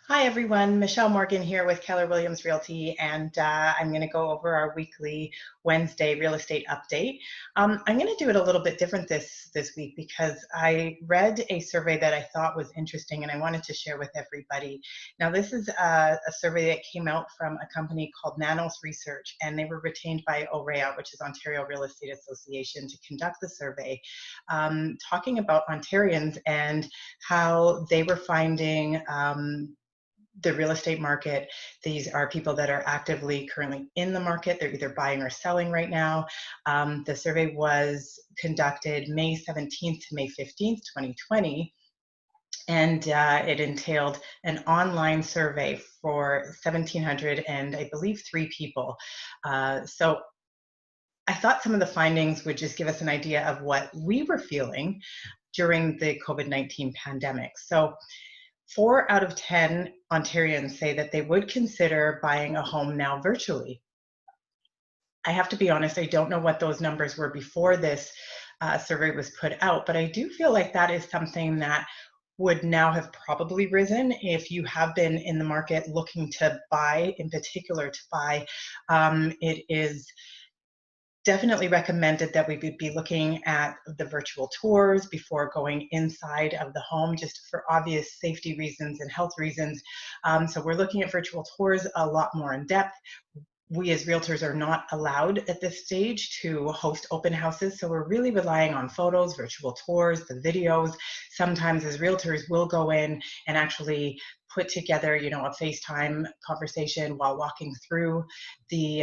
Hi everyone, Michelle Morgan here with Keller Williams Realty, and I'm going to go over our weekly Wednesday real estate update. I'm going to do it a little bit different this week because I read a survey that I thought was interesting, and I wanted to share with everybody. Now, this is a survey that came out from a company called Nanos Research, and they were retained by OREA, which is Ontario Real Estate Association, to conduct the survey, talking about Ontarians and how they were finding the real estate market. These are people that are actively currently in the market. They're either buying or selling right now. The survey was conducted May 17th to May 15th, 2020. And it entailed an online survey for 1,700 and I believe 3 people. So I thought some of the findings would just give us an idea of what we were feeling during the COVID-19 pandemic. So 4 out of 10 Ontarians say that they would consider buying a home now virtually. I have to be honest, I don't know what those numbers were before this survey was put out, but I do feel like that is something that would now have probably risen if you have been in the market looking to buy, in particular to buy. It is definitely recommended that we would be looking at the virtual tours before going inside of the home, just for obvious safety reasons and health reasons. So we're looking at virtual tours a lot more in depth. We as realtors are not allowed at this stage to host open houses, so we're really relying on photos, virtual tours, the videos. Sometimes as realtors we'll go in and actually put together, a FaceTime conversation while walking through the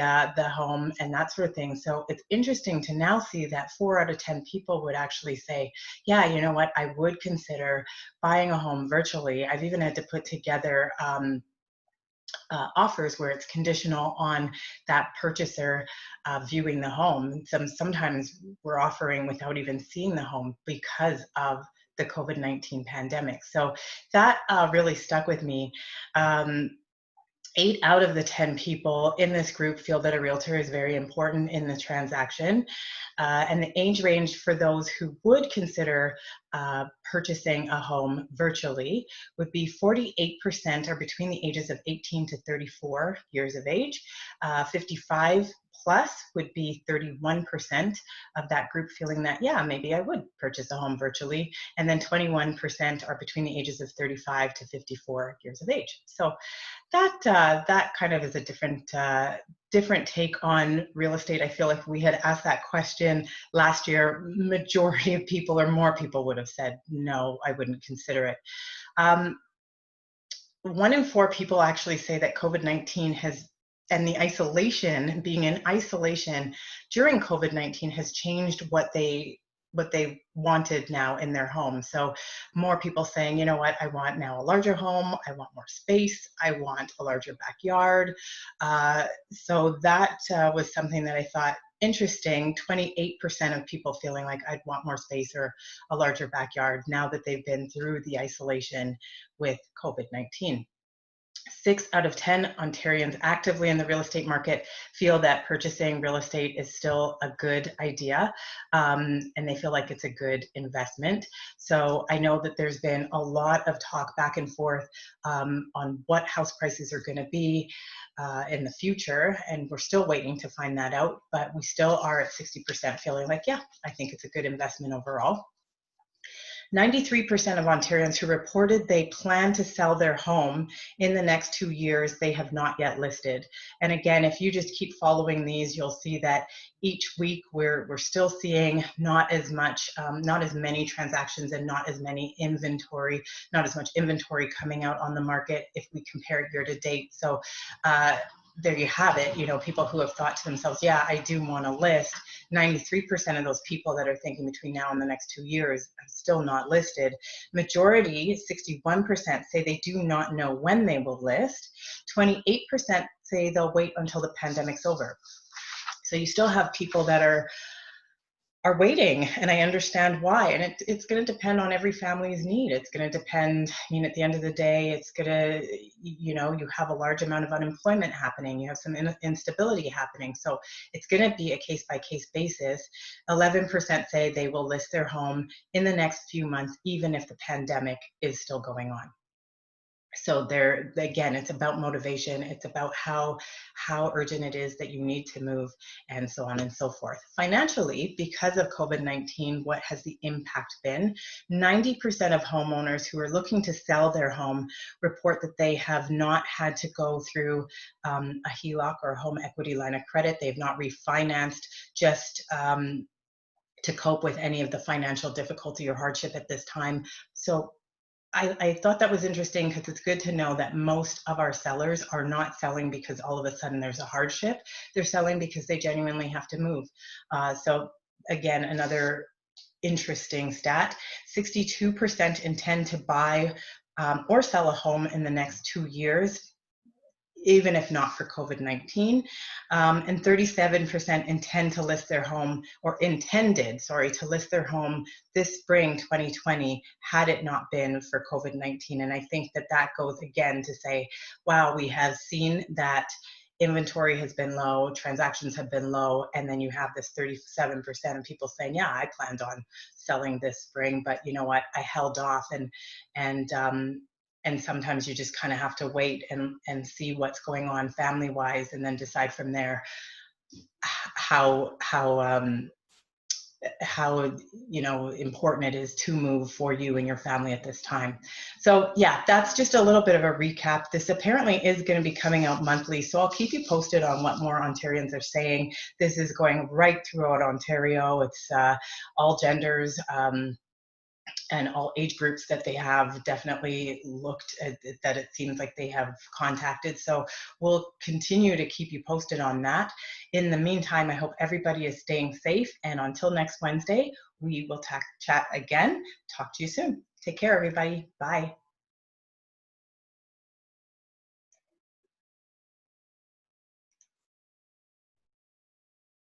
home and that sort of thing. So it's interesting to now see that 4 out of 10 people would actually say, yeah, you know what, I would consider buying a home virtually. I've even had to put together offers where it's conditional on that purchaser viewing the home. Sometimes we're offering without even seeing the home because of the COVID-19 pandemic. So that really stuck with me. 8 out of the 10 people in this group feel that a realtor is very important in the transaction. And the age range for those who would consider purchasing a home virtually would be 48% are between the ages of 18 to 34 years of age. 55 plus would be 31% of that group feeling that, yeah, maybe I would purchase a home virtually. And then 21% are between the ages of 35 to 54 years of age. So that kind of is a different take on real estate. I feel like if we had asked that question last year, majority of people or more people would have said, no, I wouldn't consider it. 1 in 4 people actually say that COVID-19 has, and the isolation, being in isolation during COVID-19 has changed what they wanted now in their home. So more people saying, you know what, I want now a larger home, I want more space, I want a larger backyard. So that was something that I thought interesting. 28% of people feeling like I'd want more space or a larger backyard now that they've been through the isolation with COVID-19. 6 out of 10 Ontarians actively in the real estate market feel that purchasing real estate is still a good idea, and they feel like it's a good investment. So I know that there's been a lot of talk back and forth on what house prices are going to be in the future, and we're still waiting to find that out, but we still are at 60% feeling like, yeah, I think it's a good investment overall. 93% of Ontarians who reported they plan to sell their home in the next 2 years, they have not yet listed. And again, if you just keep following these, you'll see that each week we're still seeing not as many transactions and not as much inventory coming out on the market if we compare it year to date. So there you have it. People who have thought to themselves, yeah, I do want to list. 93% of those people that are thinking between now and the next 2 years are still not listed. Majority, 61%, say they do not know when they will list. 28% say they'll wait until the pandemic's over. So you still have people that are waiting, and I understand why. And it's going to depend on every family's need. It's going to depend, at the end of the day, it's going to, you have a large amount of unemployment happening. You have some instability happening. So it's going to be a case by case basis. 11% say they will list their home in the next few months, even if the pandemic is still going on. So there again, it's about motivation. It's about how urgent it is that you need to move, and so on and so forth. Financially, because of COVID-19, what has the impact been? 90% of homeowners who are looking to sell their home report that they have not had to go through a HELOC or a home equity line of credit. They've not refinanced just to cope with any of the financial difficulty or hardship at this time. So I thought that was interesting because it's good to know that most of our sellers are not selling because all of a sudden there's a hardship. They're selling because they genuinely have to move. So again, another interesting stat, 62% intend to buy or sell a home in the next 2 years, even if not for COVID-19. And 37% intend to list their home, or intended, sorry, to list their home this spring 2020, had it not been for COVID-19. And I think that that goes again to say, wow, we have seen that inventory has been low, transactions have been low, and then you have this 37% of people saying, yeah, I planned on selling this spring, but you know what, I held off. And and sometimes you just kind of have to wait and see what's going on family wise, and then decide from there how how important it is to move for you and your family at this time. So yeah, that's just a little bit of a recap. This apparently is going to be coming out monthly, so I'll keep you posted on what more Ontarians are saying. This is going right throughout Ontario. It's all genders, and all age groups that they have definitely looked at, that it seems like they have contacted. So we'll continue to keep you posted on that. In the meantime, I hope everybody is staying safe, and until next Wednesday, we will chat again. Talk to you soon. Take care, everybody. Bye.